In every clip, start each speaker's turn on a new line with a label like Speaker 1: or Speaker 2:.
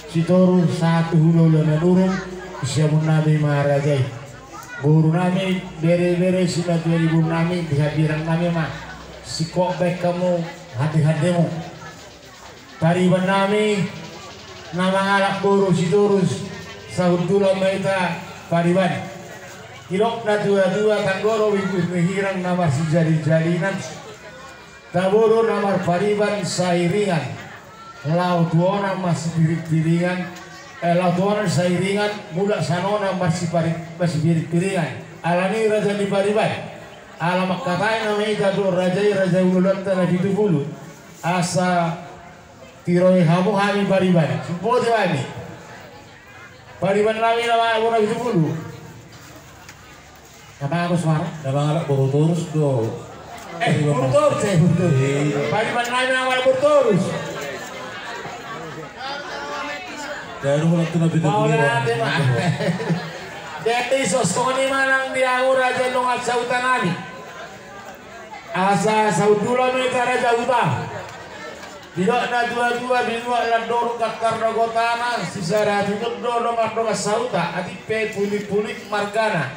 Speaker 1: Sitorus satu hulu dan urung siamun nabi maharajai guru nami bere-bere sila 2000 nami dihadiran nami mah sikok baik kamu hati-hatimu pariban nami nama alak guru Sitorus sahudula maita pariban hirok na dua-dua tanggoro wibus mehirang nama si jali-jalinan taburu nama pariban sairingan lau tuona masih piring-piringan lau tuona sairingan mula sanona masih piring-piringan alani raja di pariban alamak katanya namanya itu raja ulan tanah itu bulu asa tiroi hamu hami pariban semua ini pariban lami nama orang itu bulu apa aku suara?
Speaker 2: Nama anak Burturus do
Speaker 1: Burturus pariban lami nama Burturus
Speaker 2: dari mulai tu nabi
Speaker 1: mau nanti mah jadi sosoni manang diaur raja nongat sautan nabi asa saudula mereka raja utah tidak na dua-dua binua landor kakar nagotana sisara tutup do nomor sauta ati pe pulik-pulik margana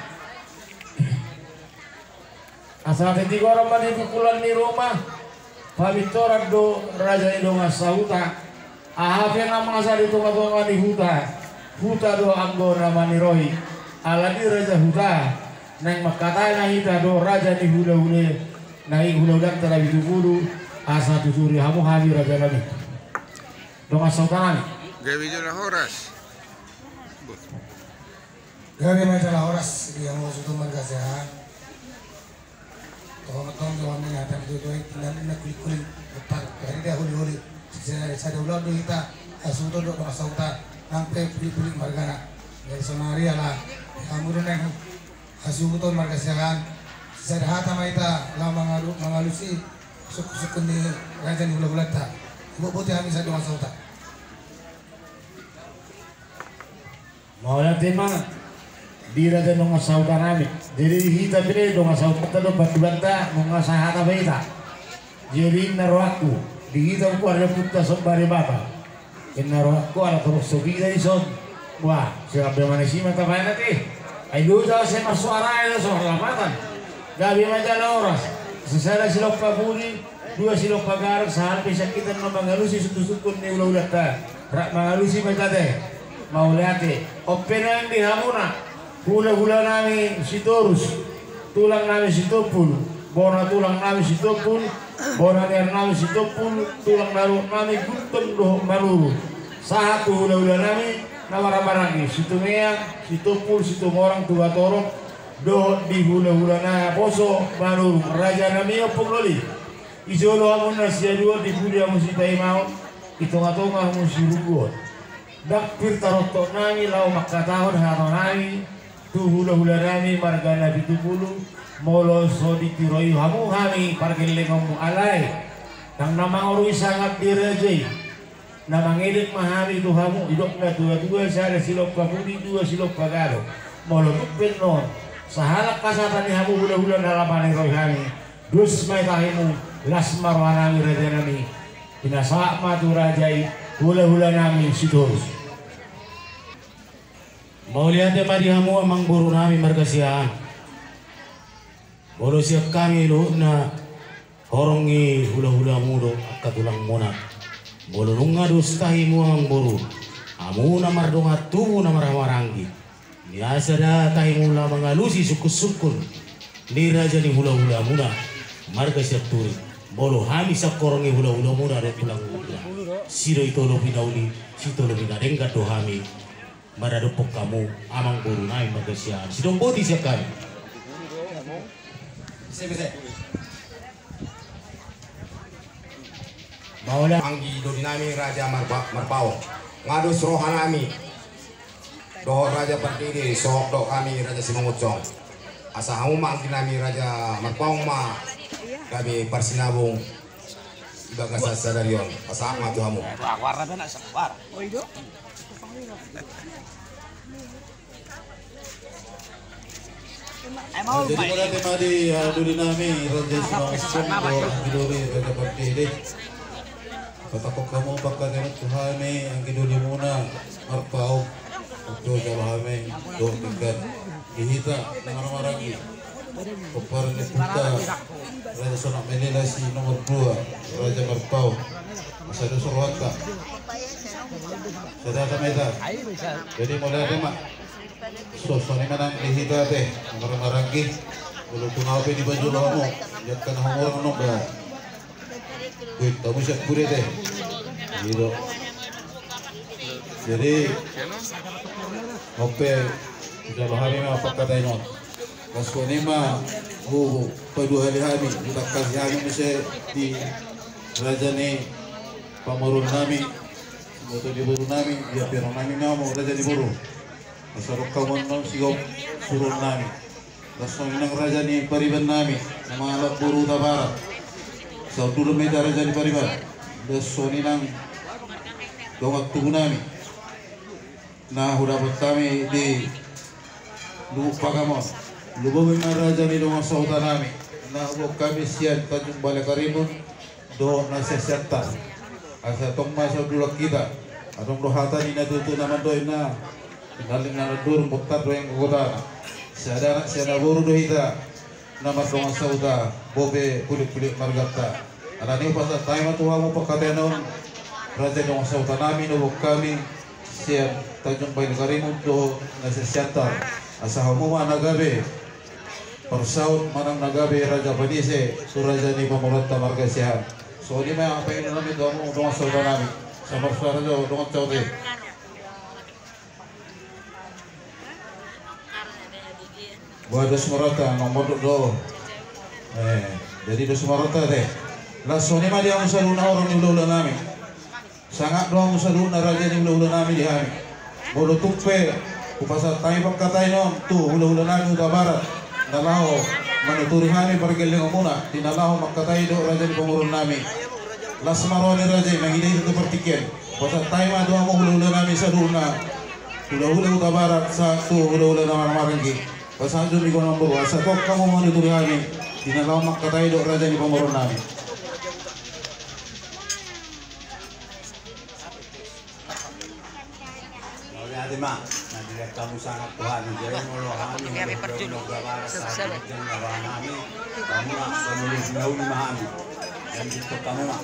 Speaker 1: asa ketiga orang manipukulan di rumah pamitora do raja nongat sauta ahapnya nama asal itu ngatongan di huta do anggo nama ni rohi aladi raja huta neng makatai na hita do raja ni hula-hula naik hula-hula terlebih dulu asa tusuri hamu habi raja nabi dong asal tangan
Speaker 3: gawe jala horas
Speaker 4: gawe majalah horas yang mau suatu margasehan tolong jawabnya nyata itu dan nak kulit lepas dari dia huli-huli saya ulang dulu kita asuh tu dok masa uta sampai pulih margana dari sonari ala kamu dengan asuh tu marga sekarang saya hata maita lama mengalusi sukun ni raja ni bulat tak ibu putih kami saya masa uta
Speaker 1: mau nanti mah di raja nong sauta nami jadi kita beri nong sauta do batu-bata nong sahata baita jadi naruaku di kita ku ada putra sombari bapa kenaro aku ala terus sobi dari son wah siapa mana sih mata main nanti ayo jauh saya suara itu suara lamatan gabi majalah oras sesara silok paburi dua silok pagar sehari bisa kita mengalusi sutu-sutun ni ulah ta rak mengalusi macam teh mau lihat openan di hamuna hula-hula nami Sitorus tulang nami Sitopul bona tulang nami Sitopul bona der nami Sitopul tulang daru nami Guntung doh maluru satu hula-hula nami nawara-baragi Situmea Sitopul Situmorang tua torong do di hula-hula na poso maluru raja nami opong loli isolo amun nasia dua di budia musitai mau itonga-tonga musiruguot dakpir tarotok nami lau makatahon hano nami tu hula-hula nami marga nabi tupulu molo so ditiroi hamu hami pargele ngomong alai tang nama orang sangat dirajai nama ngedik mahami tu hamu hidup na dua-dua saya silok pabudi dua silok pagaro molo tupen non sahalak kasatan ni hamu hula-hula nalaman roi hami dus may tahimu las marwanami raja nami pinasak matu rajai hula-hula nami Sitorus
Speaker 2: mau lihat ya padi hamu amang buru nami margasiaan bolo siap kami lo na horongi hula-hula mudo katulang mona bolo nunga dustahi mu amang buru amu na mardonga tumu na marawarangi biasa dah tahi mula mengalusi sukun-sukun ni raja ni hula-hula muna marga siap turi bolo hami sak korongi hula-hula muna dan tulang muda siro itu lo pinauli sito lo pinadengkat do hami maradopok kamu amang buru nai margasiaan sidong boti siap kami
Speaker 4: bisa
Speaker 5: Maulah anggi do dinami raja Marpao ngadus rohanami do raja Perdiri sok do kami raja Simangucong asa hamu manggi nami raja Marpao ma kami persinabung ibagasa sadarion asa ngatu hamu
Speaker 6: warna benak sebar oh itu
Speaker 2: jadi mulai tema di duli nami raja Simangucong dulu raja Perdiri Patakok kamu bakal dengan Tuhan ang kiduli muna do tingkat ihita marmaragi Peparnya Puta Raja Sonak Menelasi nomor 2 Raja Marpau Masado Sorwata Sadata Meta. Jadi mulai ada mak sosone manang ihita teh marmaragi ulu tungape di baju lomo jatkan homor ono ba kuit tamu siap pure teh gitu. Jadi oke sudah bahari mah apa kata ini kasko ini mah padu hari-hari kita kasih hari ini di raja ni pamurun nami moto di buru nami dia pirang nami mau raja di buru asal kawan non sigok surun nami kasko inang raja ni pariban nami nama alat buru tabara so dulu meja raja di pariban kasko inang dongak tubuh nami. Nah, udah buat kami di lupa kamu, lubangin raja ni dong sautan kami. Nah, buat kami sian tajung balik karimun, do naseseta. Asa tong masa dulu kita, atong dohata ni na tutu naman doy na, naling na nadur mutar do yang kota. Sadar buru do hita, nama dong sauta, bobe kulit margata. Ada ni pasal tayo matuwa mo pagkatenon, raja dong sautan kami no kami. Siap tajung bayi karimun do naseseta asa hamuma nagabe persaud manang nagabe raja panise suraja ni pamurata marga sihat so di mah apa ini nami do mo do saudara nami sama saudara do caude buat Sumarata nomor do jadi do Sumarata deh langsung ni mah dia musaluna orang ni ulah nami sangat doang usaluna raja ni ulah nami di hari bolo tupe upasa tayo pagkatay non tu hula-hula nami uta barat nalaho manuturi kami pergeling muna dinalaho magkatay do raja ni pamurun nami las maroni raja nangilay ito partikin upasa tayo maduha mo hula-hula nami sa luna hula-hula uta barat sa tu hula-hula na maranggi pasa dun ikaw ng buwa sa kok kamo manuturi kami dinalaho magkatay do raja ni pamurun nami.
Speaker 5: Mak, nanti kamu sangat Tuhan, jadi mulu kami berdoa sahabat dan kami, kamu nak menulis jauh di kami, dan itu kamu mak.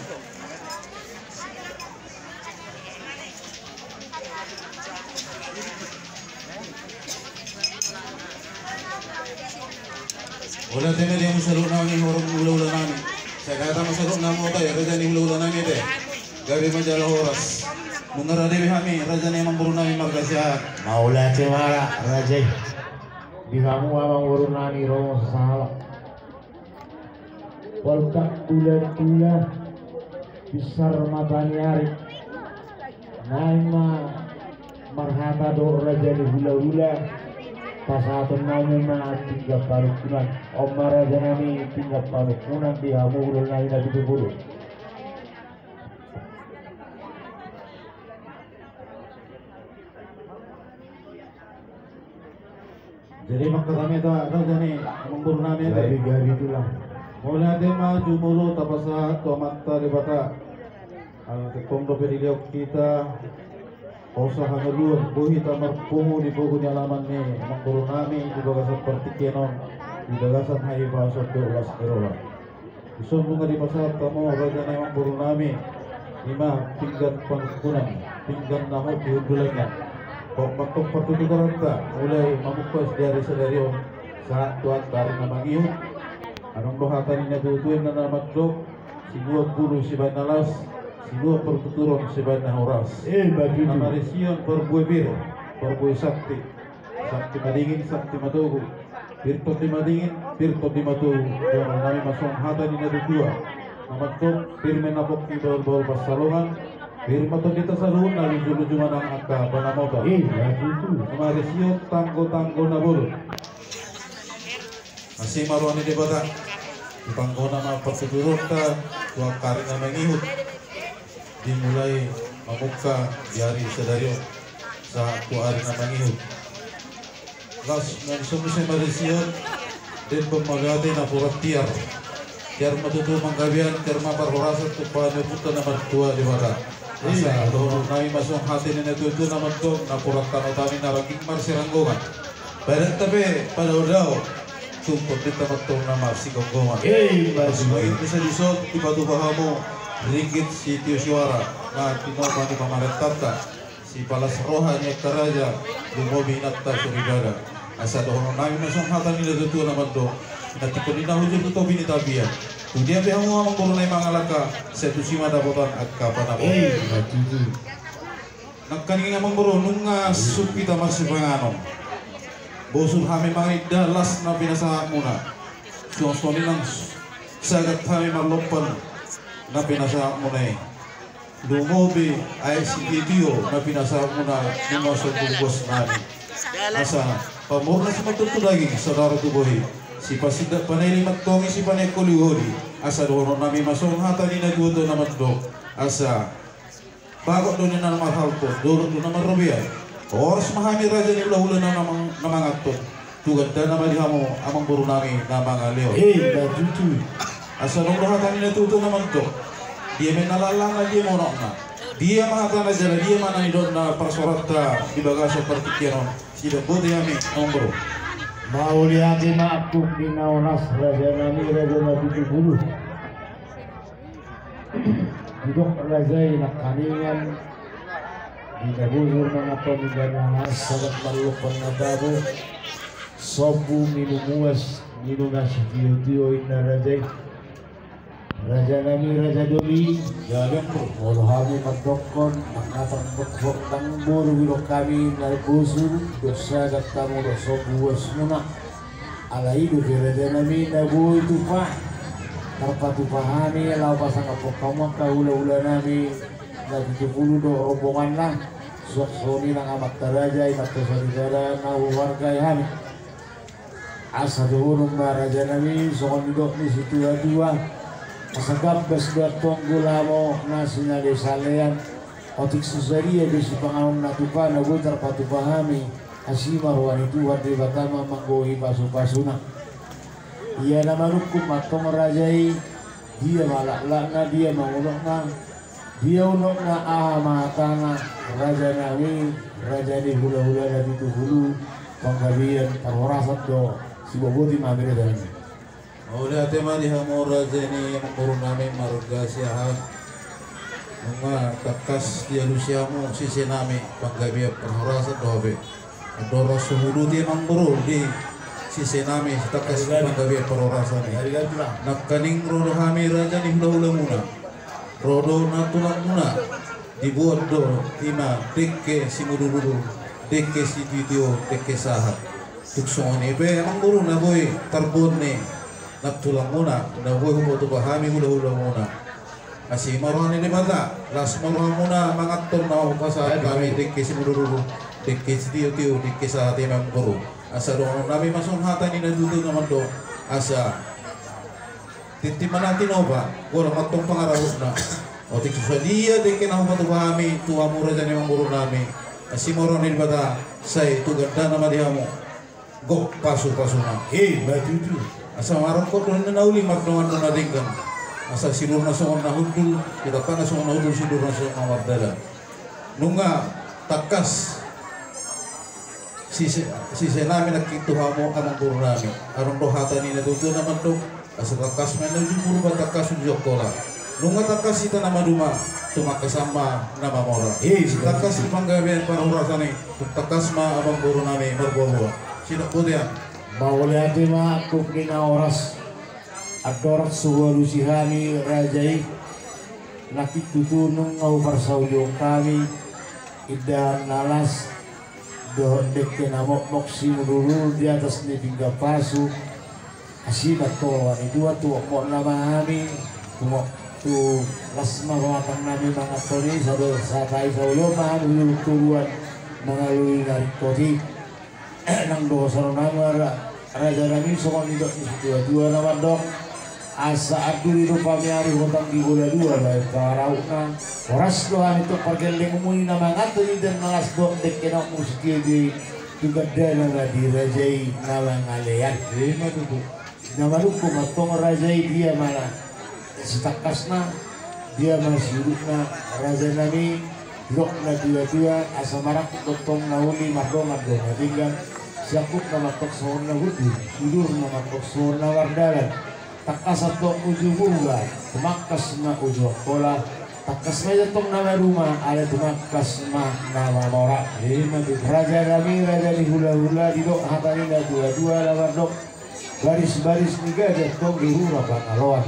Speaker 2: Ulah tena dia musaluk nami orang ulah nami, saya kata musaluk nami apa ya raja ni ulah nami deh, gabi majalah horas. Mengerti kami raja ni memburu nami margasya
Speaker 1: Maula cemara raja di kamu abang urunani romo salah waltak tula besar matani ari naima marhata do raja di hula-hula pasatun nami ma tinggal parukunan omar raja nami tinggal parukunan di kamu urunani nabi buru.
Speaker 2: Jadi maka kami tak raja ni memburu nami
Speaker 1: Gari itulah
Speaker 2: mulai dia maju mulu tapasa tu mata di bata ketomdo pediliok kita usaha ngelur buhi tamar pumu di buku nyalaman ni memburu nami di bagasan pertikenon di bagasan hai bahasa 12 erola isun bunga di pasar kamu raja ni memburu nami lima pinggan pangkunan pinggan namu diundulannya kok bentuk pertunjukan kita mulai memukas dari sedarion saat tuan dari nama giu anong dohatan niya tutuin na namadlok sigua guru si Banalas sigua pertuturon si Banahoras
Speaker 1: begitu
Speaker 2: namarisiyon perbuebir perbuy sakti sakti madingin sakti matugu birtot di madingin birtot di matugu dan nami masong hatan niya tutua namadlok pirmen napok di bawal pasalungan Firmaton dito sa luna, lujo-lujo man ang akka, panamoto. Namarisiyon, tanggo-tanggo na bulo. Masih maruan ni bata, ipangko na mapagsigurot ka, tuwag kari na mangihot. Dimulai mamukka, diari sa daryo, sa tuwari na mangihot. Las, nalisumusay marisiyon, din pagmagati na purat tiar. Tiar matutumang gabihan, tiar maparhorasat, tupahan na puta na magtuwa di bata.
Speaker 7: Asa doon namin masong hati na natuto naman to na purat tanotani na raging marsiranggongan. Pero tabi, palaw daw, tungkol din naman to na marsigonggongan. Ngayon sa lisod, ipatubaha mo, ringgit si Tio Siwara na tinoma ni Pamarentata, si Palas Roja ni Karaja, lumobi natta sa Rigada. Asa doon namin masong hati na natuto naman to, natipon na hujud ito binitabihan. Kemudian pihak mau mengurunai mangalaka setusima dapotan agkapan apa? Nakkaning nga mengurunung nga supita masipangano. Bosur hami mangida las na pinasa muna. Suang-suang nilang sagat hami malopan na pinasa muna. Lumobi ay si Idio na pinasa muna ng masong bubos nani. Asa pamurna si matutulagi saudara tubuhi. Si pasida panay mattongi si panay kuliwodi asa doon nami masong hata ni naguto naman do asa bago doon na naman halpo doon doon naman robiya oras mahami raja ni ulah-ulah na namangatot tugad na naman mo amang buru nami na mga leo asa doon hata ni natuto naman do dia menalalang dia monok na dia mahata na jala dia mana ni doon na persorata di bagasya partikiron sida bodi kami amang buru
Speaker 1: Mauliati maafku dina oras raja nami raja nabi dulu. Hidup raja nak kaningan di dahulu mengapa menjadi sangat malukan nadabu sobu minumuas minunas dio inna raja raja nami raja doli jalan berhami matokon mengatakan bekwok tangbur wirok kami dari busur dosa katamu dosa buas nuna ala hidup raja nami nabu itu pak terpatu pahami lau pasang apa kamu kahula-hula nami dari 70 do rombongan lah suak-soni nang amat taraja imat saudara nau warga kami asa dohurung raja nami sokon hidup di situ dua Masagap basgat tunggula mo na sinali salean otik susaria di sipangawang natupa na butar patupahami asimar wanituhan di batama manggohi pasu-pasuna ia naman hukum matong rajai dia malak-lak na dia mangulok na dia unok na ahamatana raja nawi raja di hula-hula na dito hulu panggabian parwarasat do si boboti mabire dami.
Speaker 7: Oleh tema di hamor raja ni mengurung nami marga siahan mga takas dia lusiamu sisi nami panggabiya perhorasa dobe adoro suhudu dia mengurung di sisi nami takas panggabiya perhorasa ni nakkaning rodo hami raja ni hula-hula muna rodo natulang muna dibuat do tima dekke si mudu-mudu dekke si video dekke sahat tuksong ni be mengurung na boy tarbon ni natulang muna na buhay mo ito bahami hula-hula muna kasi maruhan ni mata las maruhan muna mga aktor na upasa kami dikki si mudururu dikki si tiyo-tiyo dikki sa timang buru asa doon namin masunghatan ni nadudo naman do asa titiman natin o ba walang matong pangarahot na o tikso sa dia dikki na humato bahami tuwa mura dyan yung buru namin kasi maruhan ni mata say tuganda na madiha mo gok pasu-pasu na batutu asa marang ko doon na nauli magnawan na nadinggan asa silur na soon na hundul kita pa na soon na hundul silur na soon na mardala nung nga takas si namin nakituha mo amang buru namin arong dohatan ni natuto naman do asa takas man na yung buru ba takas yung jokola nung nga takas ita na maduma tumakasama na mamora takas yung panggabihan panurasan ni takas ma amang buru namin marbuwa sino po diyan
Speaker 1: Mauliati maafku dina oras adorat suwa lusihami rajai nakit tutunung ngau parsauyo kami idan nalas dohon dekke namok moksi mudurul di atas ni pingga pasu asimat tolwan itu atu mo namahami tumok tu lasma kamatang nami mga tori sado satay sauyo mahanu turuan mga lui narik koti nang dosa nama raja nami sokong hidup dua nama dok asa abdul itu pamiari hutang di bola dua baik karauna oras doang itu pergeling umuni nama ngatu dan nalas dok dek kena musik di juga nama di rajai nama ngalean lima tuh nama hukum atong rajai dia mana setakasna dia masih hidupna raja nami dok na dua asa marak totong nauni mardo tinggal siapuk nama tok sona hudu tidur nama tok sona wardalan takas tok uju bunga temakas na uju kola takas meja tong nama rumah ada temakas ma nama morak raja nami raja di hula di dok hatani na dua lawan dok baris niga jatuh di rumah pangaloan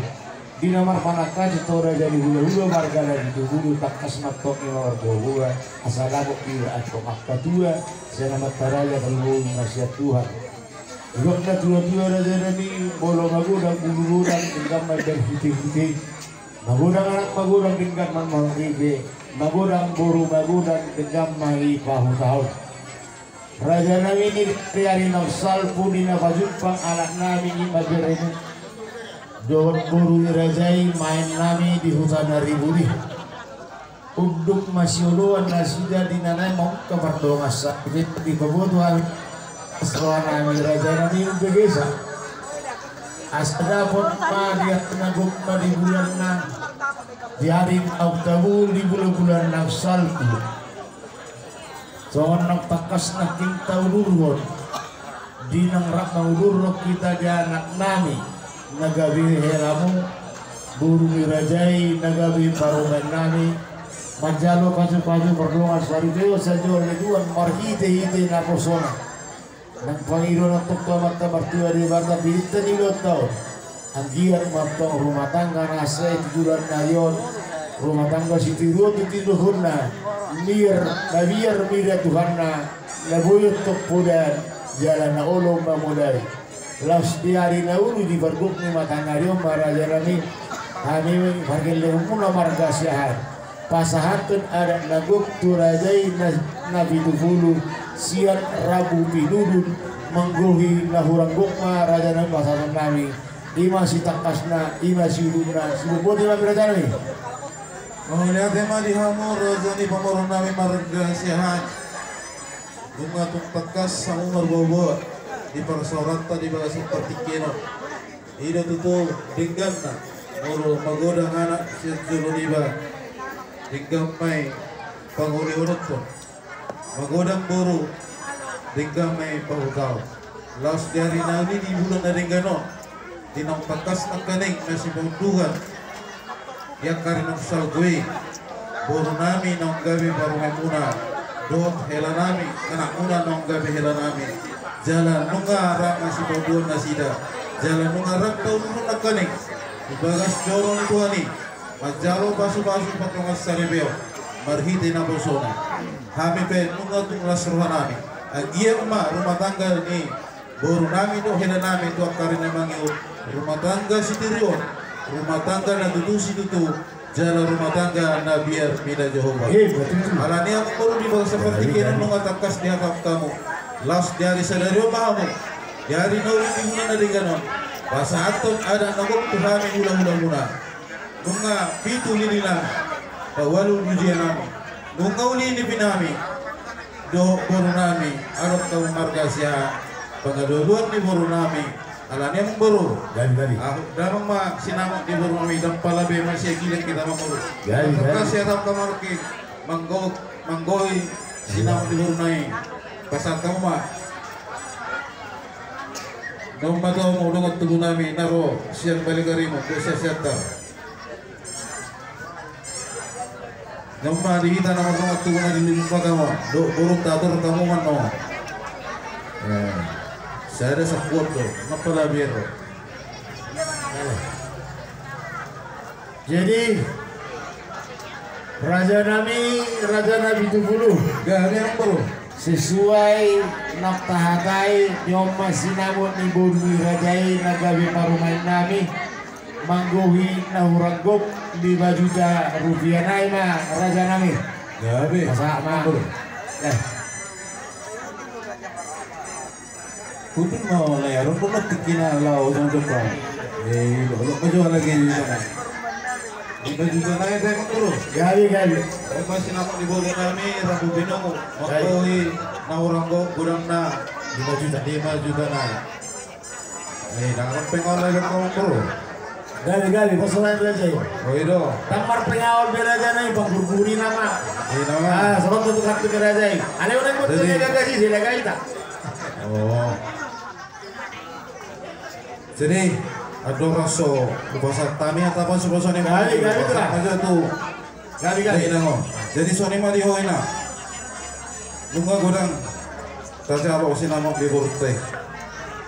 Speaker 1: di nomor panaka jatuh raja di hula warga dari hulu takas matok nomor dua asal aku kira atau makta dua saya nama taraja kalau nasihat Tuhan juga na dua raja nami bolo magudang bulu-budang tinggal dan putih magudang anak magudang tinggal ribe magudang buru magudang tinggal mai pahu tahun raja nami ini tiari nafsal punina pajumpang anak nami ini majeremu doon buru rajai main nami di hutan riburi untuk masyuluan nasida di nanay mau kepardongas di kebutuhan setelah nami raja nami begesa asada pun dia naguk di bulan di hari Oktober di bulan nafsal tu soal nak takas nak kita ulurun di nang rak ulur kita di anak nami nagabi helamu buru mirajai nagabi paruman nami majalo paju berdongan suari deo sajo leduan marhite na persona nang pangiro na tukto mata martua di bata bilita ni tau anggian matong rumah tangga nasa tiduran nayon rumah tangga sitiru tiduhurna mir mira Tuhanna labuyut tok pudan jalan na ulong mamulai las diari naulu di berguk ni matangarium maraja nami kami parkir lehumuna marga siahan pasahatun ada naguk turajai nabi tufulu siat rabu pinudun mengguhi nahurang gukma raja nami pasahatun nami ima si takasna ima si hidupna sibubuh di nami raja nami
Speaker 7: melihat tema di hamur raja ni pemurun nami marga siahan bunga tumpakas sa umar bobo di persorata di bawah seperti keno ida tutu dinggan na moro magodang anak siya julo diba dinggan may panghuli unot po magodang buru dinggan may pahutaw laos dari nani di bulan na dinggano dinang pakas ng kaning na si Baudugan yang karinong salgui buru nami nang gabi baru muna doon hela nami anak muna nang gabi hela nami jalan nungarak masih babuan nasida jalan nungarak tau nunun nakaning ibagas jorong tuani majalo basu-basu patungas sarebeo marhiti na persona kami pe nungatung lasruhan nami agia rumah tangga ni boru nami do hela nami do akarin namang iyo rumah tangga sitirion rumah tangga na tutusi tutu jalan rumah tangga na biar mina Jehovah alani ang baru di bawah seperti kena nungatakas di hakap kamu las dari sadario mahamu dari nauli minguna na rin ganon basa aton ada nagok tuhami hula-hula nunga pitu nila pawalul yujian nami nunga uli ini pinami do boru nami arok kau marga siya pangaduduan ni boru nami alani ang boru
Speaker 1: dari
Speaker 7: damang ma sinamang di boru nami dan palabe masih gilang kita mamuru kasih atap kamarki manggoy sinamang di boru nami pasal kamu mah nung bato mo ulungot tulo namin naro siyang baligari mo kusa siyata nung mahihita na ulungot tulo na nililumpa ka mo burong tator kamu man no saya sa kwarto mapalabiro
Speaker 1: jadi raja nabi Tufulu
Speaker 7: gak yang baru
Speaker 1: sesuai naktahatai yung masinamot ni Bumi Rajai nagabi parumain nami mangguhi na huraggok 5 juta rupiah na ima raja nami
Speaker 7: gabi
Speaker 1: masama
Speaker 7: kudin mau layarong kung nagtikinalaw sa Japan lolo majual lagi di sana 5 juta na yung tayo magkuro
Speaker 1: gabi
Speaker 7: ay masinamot ni Bumi nami rabu binong mangguhi na huraggok gudang na 5 juta na ay nakaramping olay lang kong magkuro
Speaker 1: Gali pasalan raja.
Speaker 7: Oh itu.
Speaker 1: Tamar pengawal beraja nih bang gurguri nama.
Speaker 7: Ini nama.
Speaker 1: Ah, sebab tu kartu beraja. Ada orang pun tu jaga gaji sila gaji tak.
Speaker 7: Oh. Jadi ada rasa bahasa tami atau apa sebasa ni?
Speaker 1: Gali tu lah.
Speaker 7: Aja tu.
Speaker 1: Gali.
Speaker 7: Jadi soni mari hoina. Bunga godang. Taja ro sinamo biburte.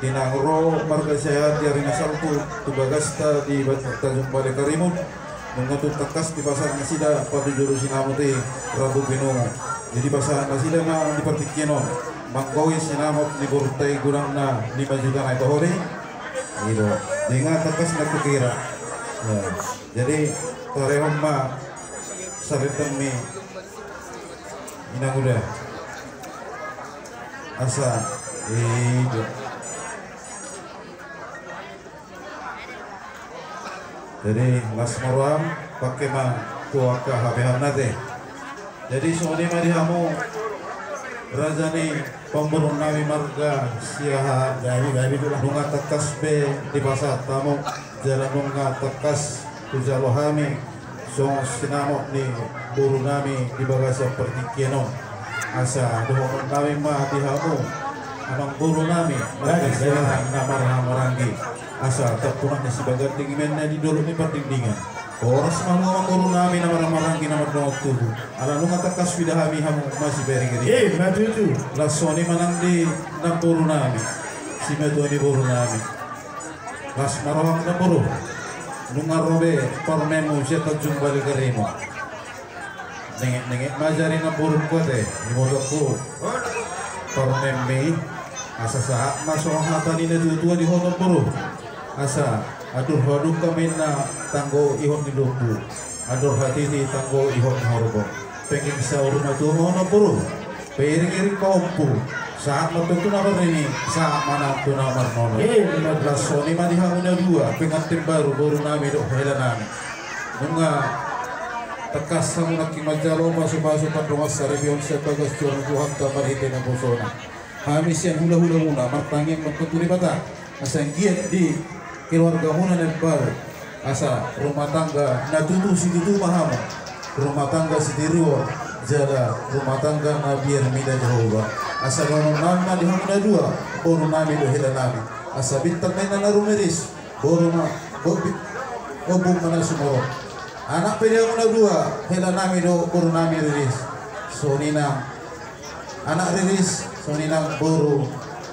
Speaker 7: Dinangro marga sehat dari nasal tu bagasta di Tanjung Balai Karimun mengatur takas di pasar nasida pada juru sinamo te Rabu Binungo. Jadi pasar nasida na di Partikino mangkoi sinamo di burte gurang na 5 juta na ito hori. Gitu. Dengan takas na kukira. Ya. Jadi tarehon ma saritan mi inang udah asa itu. Jadi Mas Marwam pakai mah tuaka habehan nate. Jadi soni mah dihamu raja ni pemburung nami marga siaha
Speaker 1: Gali tu lah.
Speaker 7: nunga tekas be di pasar tamu jalan nunga tekas tujalohami song sinamok ni buru nami di bagasa pertikeno asa dohon nami mah dihamu amang buru nami marga siaha namar marangi asa terpunak si bagat tinggimen na di dulu ni perdindingan oras mamang buru nami namar marangi namar dohon tubuh ala nunga tekas widahami hamu masih beri-geri
Speaker 1: Maju tu.
Speaker 7: Lasoni manang di namburu nami si medo di buru nami las marawang na buru nunga robe parmemu siya Tanjung Balai Karimun nengek majari na buru kote imodokku parmemi asa saat masuk hata ni tutua di hono buru asa adur hoduk kami na tanggo ihon di lupu adur hati di tanggo ihon horbo pengen sa uruna tu hono buru piring-iring kaumpu saat matutu namar ini saat mana tu namar nono lasoni mah dihamunya dua pengantin baru nami dok hela nami nunga tekas samu nak kimajalo masuk-masuk padongas sarebion sebagas curang Tuhan tamar hitena bosona kami siang hula-hula muna martangin mentuturi bata asa giat di keluarga muna dan baru asa rumah tangga natutu si tutu mahamu rumah tangga si tiruo jala rumah tangga nabiar mida Jehovah asa gono nama di hamda dua boru nami do hela nami asa bintang mena na rumeris boru na obum mana sumoro anak pede hamda dua hela nami do boru nami riris sonina anak riris sonina boru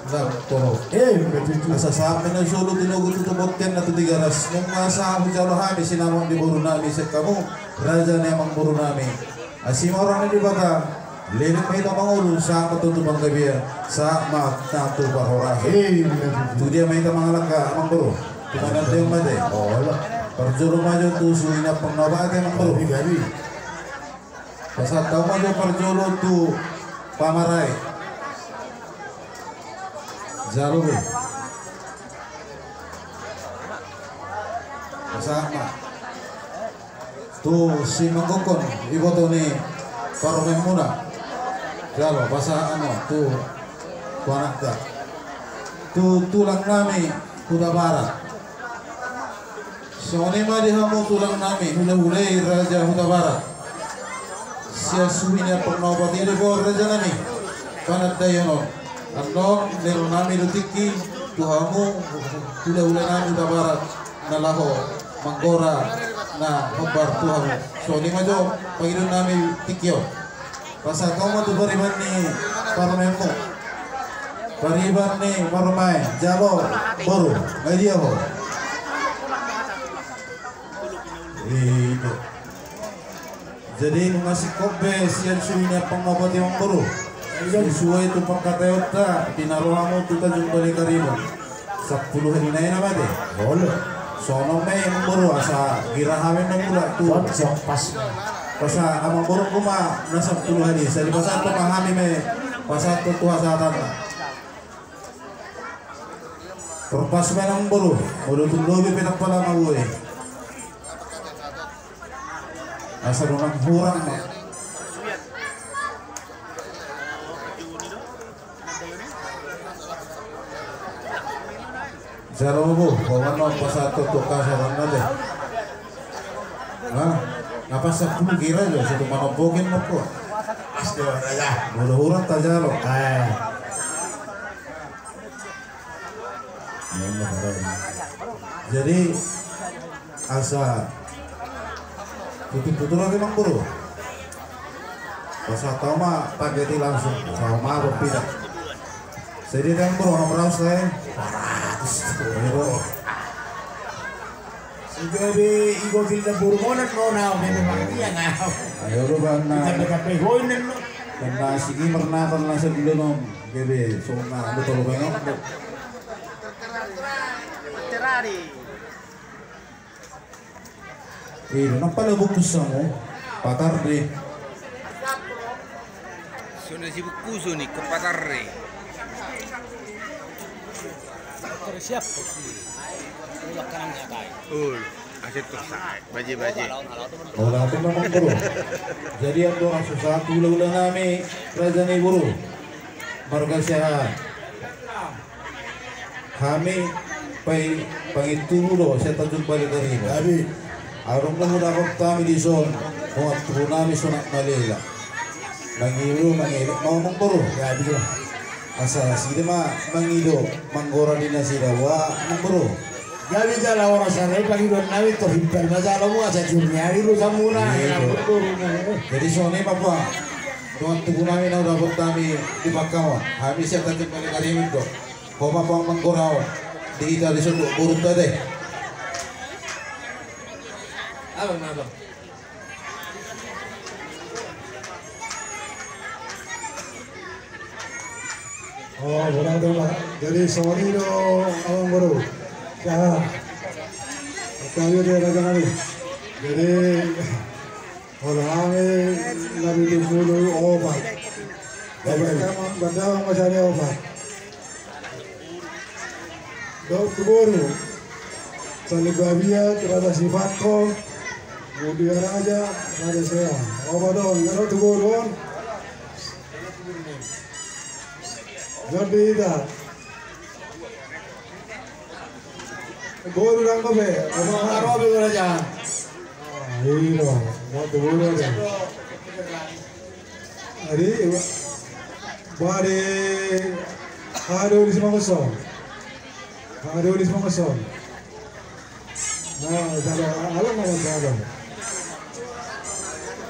Speaker 7: lam toro asa sampai na solo tinugo tutubotken na tutigaras nung asa ako jalo hami sinamang di boru nami set kamu raja na emang boru nami asim orang di bata lilit may tamangulu sa matutubang gabi sa matatu parhora tu dia may tamang alaka amang bro tumanan yung mate parjolo majo tu suina pangnabate amang bro pasat tau majo parjolo tu pamaray jalo be pasama tu si manggokon iboto ni paromen muna jalo basa ano tu kuanakta tu tulang nami kuda barat soni ma dihamu tulang nami hula-hulai raja huta barat sia suhinya pernobati di bawah raja nami panat dayono andong nero nami lutiki tuhamu hula-hulai nami huta barat nalaho manggora na hobar tuhan so lima jo pagidon nami tikyo pasal kau matu bariban ni parmemo bariban ni marumay jalo boru ngadia ho itu jadi ngasih kobe sian suinya pengobati yang boru sesuai itu pangkatayota dinaruhamu tu Tanjung Balai Karimun 10 hari na nama deh boleh sono may muro asa girahamin na mula tu pasa amang burong kuma nasa 10 hari sa libasan to mahami may pasat to tuwa sa tata perpas may ng buro mulutong lobi pinagpala mabuhay asa runang hurang mo Sarobo, kawano pasato to kasaran natin. Ah, napasa kira jo sa tumanobogin mo po.
Speaker 1: Asto raja.
Speaker 7: Muluhuran tajalo.
Speaker 1: Ay.
Speaker 7: Jadi asa tutup-tutup lagi mang buru. Pas tahu mah pageti langsung sama berpindah. Jadi kan buru orang merau saya.
Speaker 1: Sigari igo filda burmonan no na memang dia ngau.
Speaker 7: Ayo lu bana.
Speaker 1: Kita kape hoinen no.
Speaker 7: Karena sigi mernatan langsung dulu nom. Gede sona betul bengok. Napala bukus mo, patar deh.
Speaker 3: Sono si bukuso ni kepatarre.
Speaker 6: Siap sih. Ulah kanang nyatai.
Speaker 3: Aset tersak. Baje-baje.
Speaker 7: Wala ito naman bro. Jadi ang doon ang susatu ulang namin, Raja ni bro. Margasyahan. Kami pangitulo sa tajong balik na rin.
Speaker 1: Tapi
Speaker 7: Arong lang muna kong kami di son, kung at po namin sunak malila. Mangilo, mangilo, maumang bro.
Speaker 1: ya gitu.
Speaker 7: Asa sila mangido, manggora din na sila, wa mang bro.
Speaker 1: Gabi jala orang sana pagi don nawi to himpar na jala mo asa nyari lu samuna.
Speaker 7: Jadi sone papa, doon tubo namin na dapat kami di Pagkamon. Kami siya tajong balik na rin do. Kung mapang manggora, di ita di son, burong tade.
Speaker 1: Abang.
Speaker 4: Oh, berada Pak. Jadi sorry do abang baru. Ya. Kami dia raja nabi. Jadi orang nabi di bulu obat. Mereka berdawang macamnya obat. Dok baru. Salibabia terhadap sifatku. Kemudian aja ada saya. Obat dong, kalau tubuh dong. Jadi dah. Guru orang kafe.
Speaker 1: Abang Arabi raja.
Speaker 4: Iya, mau tubuh aja. Hari, bari, hari di semua kosong. Hari di semua kosong. Nah, ada alam ada.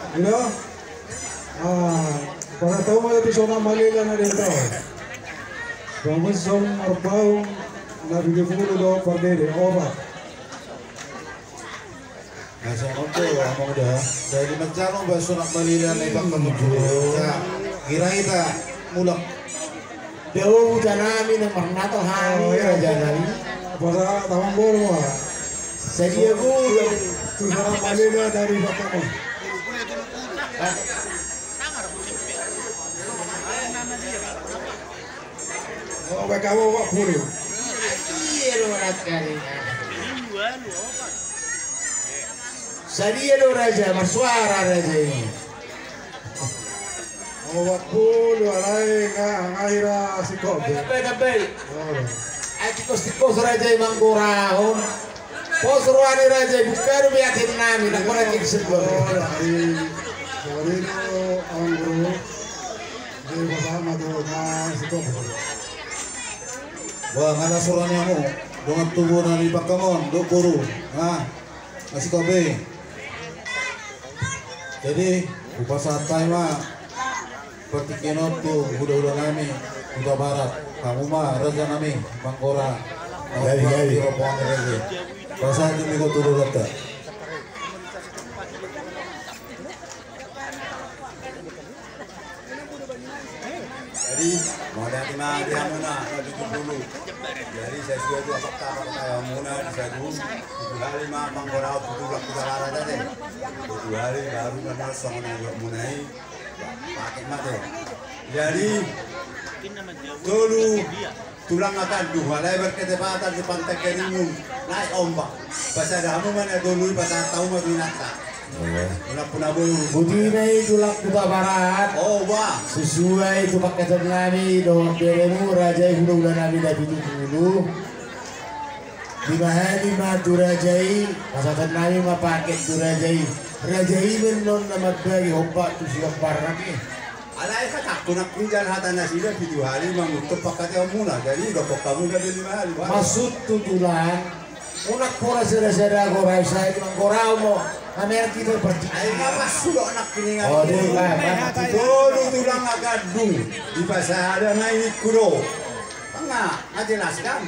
Speaker 4: You know? Para tahu mo ito sa Manila na dito. Kung sa Arbao na binipulo do pagdede obat.
Speaker 7: Nasa konto, amang udah. Dari Magjalong ba sunak Manila na ibang kamutulo. Kira kita mulak.
Speaker 1: Dewa udah namin ng marnato hari raja nabi.
Speaker 4: Para tawang bolo mo.
Speaker 1: Saya gua
Speaker 4: Tu sa Manila dari Batangas. Oh, kamu Pak Puri.
Speaker 1: iya lo nakari. Sadia lo raja bersuara raja ini.
Speaker 4: Oh, Pak Puri alay ngahira si Kobe.
Speaker 1: Kabel.
Speaker 4: Oh.
Speaker 1: Aki kos raja manggorahon. Posruani raja bukan biatin nami nak orang yang sebelum.
Speaker 4: Dari itu orang guru di bersama dengan si Kobe.
Speaker 7: Wah, ngana surannya mo. Dengan tubuh na di Pagkamon, do buru. Masih kobe. Jadi, upasatay mah pertikinot tu udah nami udah barat. Kamu mah raja nami Manggora.
Speaker 1: Gari.
Speaker 7: Ropong raja. Pasal itu miko turun rata.
Speaker 5: Jadi mau dari mana dia muna lagi dulu. Jadi saya sudah itu apa kayak muna di saya dulu. 7 hari mah Manggora itu waktu lara aja deh. 7 hari baru kan sama nggak munai pakai mata. Jadi dulu tulang akan walai berketepatan di pantai Keringung naik ombak. Pas ada kamu mana dulu pas tahu mah binata. Puna
Speaker 1: Budina itu lak kuta barat.
Speaker 5: Oh wah.
Speaker 1: Sesuai itu pakai nami dong beremu raja yang udah nabi dari dulu. di mahali matu rajai pasatan nami mapaket tu rajai menon na magbagi hompa tu siya parang
Speaker 8: Alay ka tak kunak pinjal hata na sila 7 hari mangutup pakatnya muna jadi dokok kamu dari 5 hari.
Speaker 1: Masud tutulan unak pora sera-sera gorai saya di mangkorau mo amer kita pergi
Speaker 8: Ay nga masud anak kiningan.
Speaker 1: oh di ba
Speaker 8: Todo tulang agadung di pasada na ikuro. Tanga najelaskan.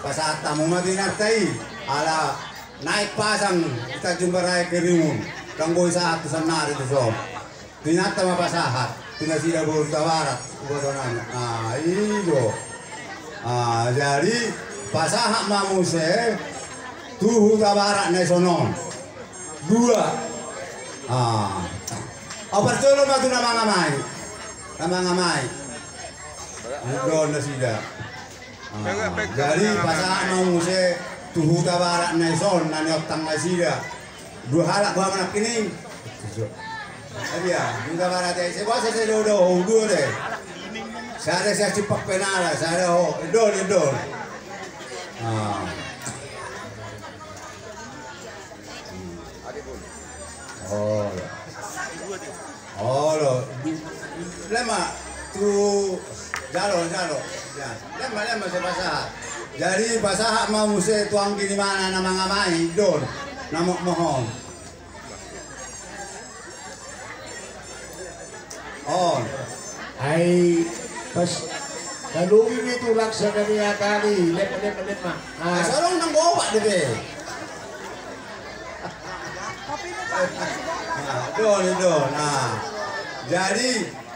Speaker 8: Pasat tamu mati natai ala naik pasang kita jumpa raya kerimun. Kanggo saat sanari itu sob. Tinata mapasahat. Tinasida baru tawarat. Iyo. Jadi pasahak mamuse tuhu tawarat nesonon. 2. Percolo matu nama ngamai. Doon na sila. Jadi pasahak mamuse tuhu tawarat neson nanyotang na sila. 2 halak gua manak kining. Iya, juga barat ya. Saya bahasa saya dodo, deh. Saya cepak penala, saya idol. Oh, lema tu jalo. Ya, lema saya bahasa. Jadi bahasa mau saya tuang gini mana nama ngamai idol, nama mohon.
Speaker 1: ay pas kalungin itu laksana niya kali lep ma
Speaker 8: Sarong nang bawa deh. Don. Jadi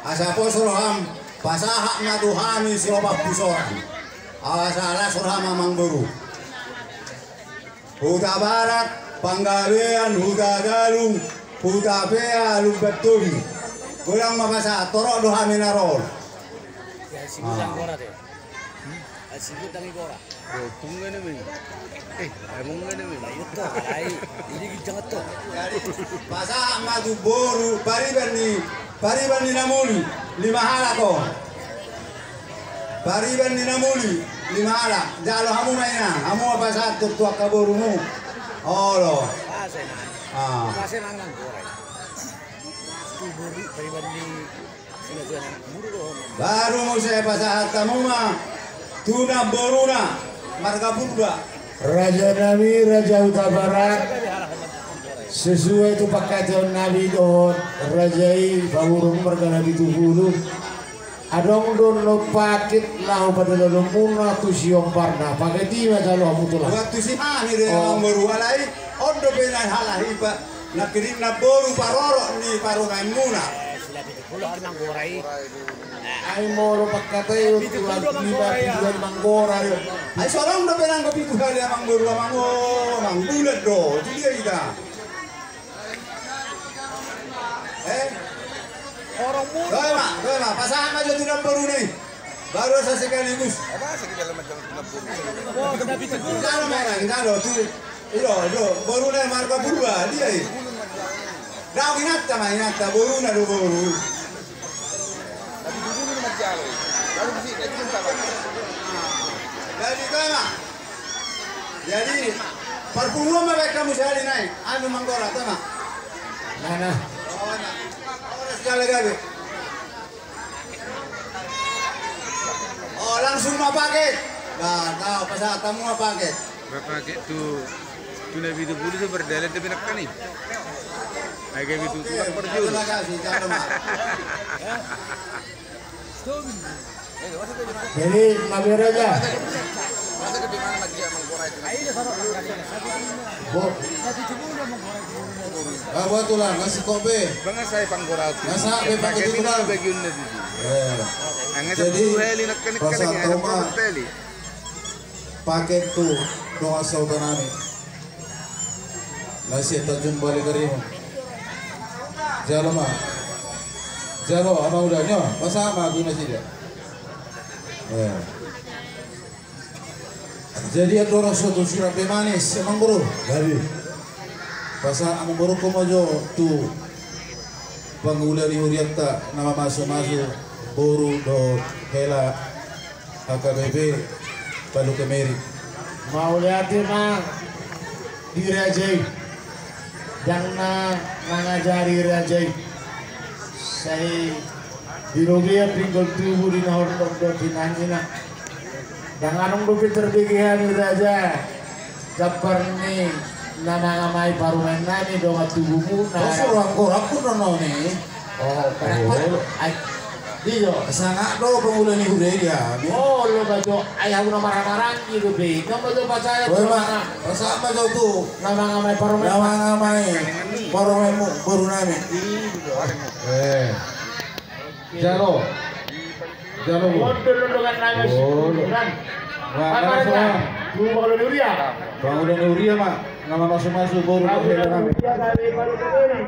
Speaker 8: asapo surham pasahak na tuhami si obak pusoran. Asala surham amang buru. Huta barat, panggawean, huta galung, huta pea, lumbeturi. Kurang mabasa, torok doha minarol.
Speaker 6: Ya sibutan gora deh. Sibutan gora.
Speaker 3: Tunggu namin. Emang namin.
Speaker 6: Itu, ay ini jangan tuh.
Speaker 8: Jadi pasahak madu boru, pariban ni namuli, 5 halak ko. Pariban ni namuli, 5 halak. Jalo hamu mainan, hamu apa saat tutuak kaborumu. Oh lo.
Speaker 6: Pasien nang gora.
Speaker 8: Baru mau saya pasahat kamu mah tuna boruna marga purba.
Speaker 1: Raja Nabi Raja Utara Barat sesuai itu pakaian Nabi don Rajai bawurung marga Nabi tuhulu adong don lo pakit lahu pada lo muna tu siong parna pakai tima kalau mutulah.
Speaker 8: Waktu si hani deh orang baru alai ondo benar halah iba nak kirim nak boru parorok ni parungan muna.
Speaker 1: Ay moro pagkatay tulang libat manggora yun.
Speaker 8: Ay sorong na penang kopi kali amang baru amang bulat do. Jadi kita.
Speaker 6: Orang muda.
Speaker 8: Doy ma, pasahan aja tulang baru nih. Baru saya sekaligus.
Speaker 6: Oh, kenapa itu?
Speaker 8: Enggak tu. Ilo, baru nih marga purba dia. Daw inata baru na do baru.
Speaker 3: Tapi dulu magjalo. Lalu di sini kita
Speaker 8: Jadi kama. Jadi parpulo mereka musali naik. Anu manggora tama.
Speaker 1: Mana?
Speaker 8: Orang segala gabe. Oh langsung mau paket. Nah, tahu pasal tamu mau paket.
Speaker 3: pakai tu Nabi itu bulu tu berdalam tapi nak ni. Agak itu tu perjul.
Speaker 8: Terima kasih, jangan
Speaker 1: Jadi Nabi Raja.
Speaker 7: Buat tulang ngasih kobe.
Speaker 3: Bangga saya panggora tu.
Speaker 7: Nasa be pakai tulang.
Speaker 3: Bagian Nabi.
Speaker 7: Jadi pasal trauma paket tu doa saudara nami. Nasi tajun balik kerimu. Jalo ama udahnya masa ama guna sih dia. Jadi ada orang suatu surat manis emang bro. Jadi pasal amang bro komojo tu pangulari huriata nama masuk boru do hela HKBP Palu Kemeri
Speaker 1: mau lihatin mah dirajai jangan mengajari rajai saya dirogia pinggul tubuh di nahor do tinangina jangan nunggu terbikihan raja kapar ni nama ngamai parumen nani dong tubuhmu nah
Speaker 7: orang korak pun nono nih.
Speaker 1: Diyo,
Speaker 7: Sangat lo pengulangi udah dia.
Speaker 1: oh lo bajo ayah guna marah-marah gitu be, kamu bajo percaya tuh mana?
Speaker 7: Sama jauh tuh.
Speaker 1: Nama ngamai parumen.
Speaker 7: Nama ngamai parumenmu baru nami. Jalo. Jalo.
Speaker 1: Model lo dengan nama kan? Apa aja? Lu bakal Uria.
Speaker 7: Bangunan Uria mah nama masuk baru nami.
Speaker 1: Uria kali baru kali.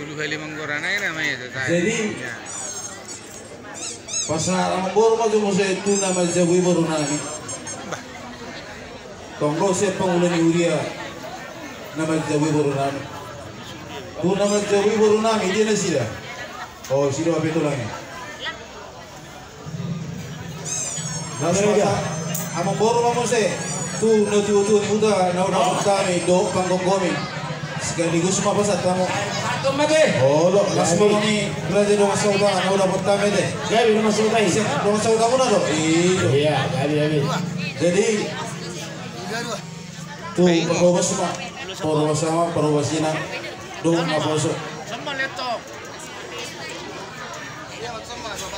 Speaker 3: Itu Heli Manggorana ini namanya itu.
Speaker 7: Jadi pasal ambor mah cuma saya itu nama Jawi baru nami. Tonggo saya pengulangi Uria nama Jawi baru nami. Tu nama Jawi baru nami dia nasi dah. Oh sih apa itu lagi? Lalu dia, amang baru mah saya tu nanti ni udah nak kami do panggung kami. Sekaligus semua pasal kamu. Oh, lo langsung ni belajar dong saudara, nak udah pertama deh.
Speaker 1: Jadi rumah saudara ini.
Speaker 7: Dong saudara mana do?
Speaker 1: Iya, jadi.
Speaker 7: Jadi tu perubah semua, perubah sama, perubah sini, dong apa so?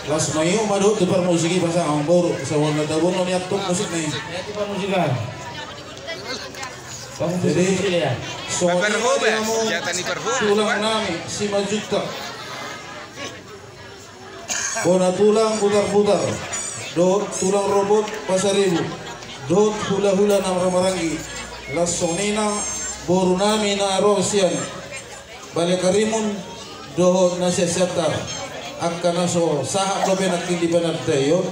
Speaker 7: Las mayu madu tu permusiki pasang ambor, sewan tabun lo niat tu musik ni.
Speaker 1: Itu permusikan.
Speaker 7: Jadi
Speaker 3: Perhub ya, senjata ni perhub.
Speaker 7: tulang nami 5 juta. Bona tulang putar-putar. Do tulang robot pasar ribu. Do hula-hula na marangi. Lasonina boru nami na rosian. Balekarimun do nasiasatar. Akka naso saha do benak hindi banatayo.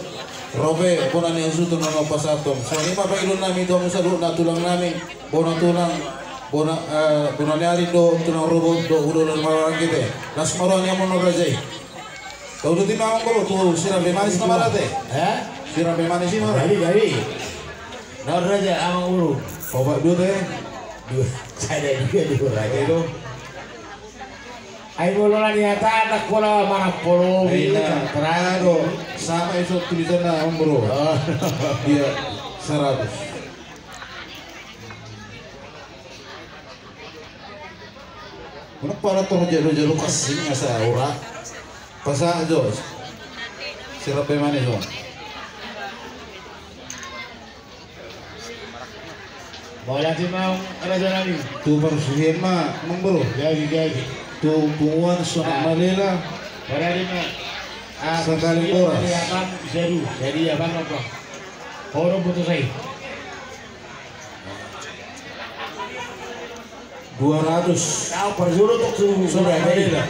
Speaker 7: Robe bona ni asuto na pasatom. So ni papailon nami do musadu na tulang nami. Bona tulang bona nyari do tulang robot do udah marangi deh. Nas maranya mono rajai. Kau tu timah orang tu siram bemanis nama rate. Siram bemanis sih mana?
Speaker 1: Dari. Nor raja amang uru.
Speaker 7: Obat dua teh.
Speaker 1: Dua. Saya juga dua raja.
Speaker 7: Itu.
Speaker 1: Ayo bola ni atas nak bola mana polo.
Speaker 7: Ina terado sama itu tulisan om bro. Dia 100. Kenapa para tu jalo kasih asa ora? Pasang Jos. Sirap bemanis on.
Speaker 1: Bola timau raja lagi.
Speaker 7: Tu persuhian mah membro.
Speaker 1: Jadi.
Speaker 7: Tu punguan sonak malela.
Speaker 1: Pada lima.
Speaker 7: Sekali boras.
Speaker 1: Jadi apa? Orang putus saya.
Speaker 7: 200.
Speaker 1: Kau perjuru tu
Speaker 7: Sonak malela.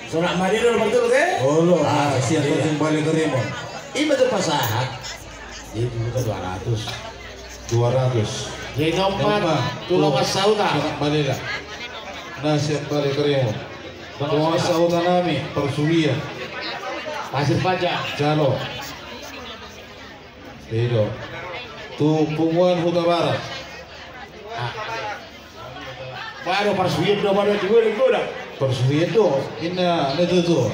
Speaker 1: Sonak Madinah betul ke?
Speaker 7: Oh lo, siap tu balik ke Remon.
Speaker 1: Ini betul pasahat. Jadi kita 200.
Speaker 7: 200.
Speaker 1: Jadi nomor tulang sauda.
Speaker 7: Sonak malela. Nah siap balik ke Remon. Tulang sauda nami persulian.
Speaker 1: Pasir pajak.
Speaker 7: Jalo. Itu. Tu punguan Huta Barat.
Speaker 1: Baru persulian do baru juga dah.
Speaker 7: Persulian tu, ina itu tu.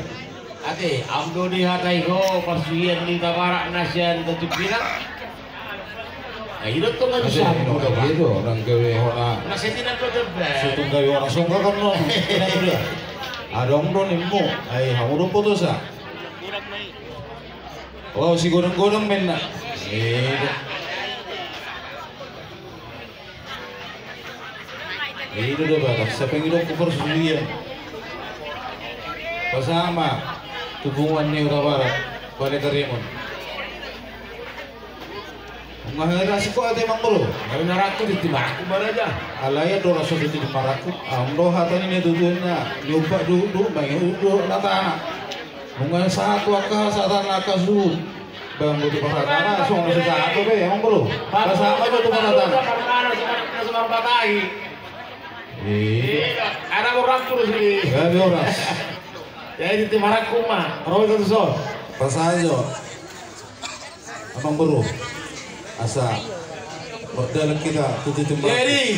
Speaker 1: Ate, amdo di hatai ko persulian di tabarak nasian tujuh bilang. Hidup tu kan bisa.
Speaker 7: Itu orang gawe orang.
Speaker 1: Nasi tidak tu terbelah.
Speaker 7: Sutung gawe orang songka kan lo. Ada orang don immo. Ay, kamu don putus ah. Oh si godong-godong men nak. Itu dah bapak. Siapa yang hidup persulian? Bersama tubuhan ni Huta Barat balik ke Remon. Mahirasi ko ate mang bro.
Speaker 1: Ngayon narakto di timaku baraja.
Speaker 7: Alaya do raso di maraku. Amdo hatan ini dudun na. Lupa dulu bang udo latana. Bunga satu akal satan lakas dulu. Bang butuh paratana song nasi satu be emang bro. Pasama butuh paratana.
Speaker 1: Sama batai. Ada orang terus ini.
Speaker 7: Gak ada orang.
Speaker 1: Jadi timaraku mah. Roy itu so.
Speaker 7: Pasajo. Abang bro. Asa. Berdalam kita tutup
Speaker 1: Jadi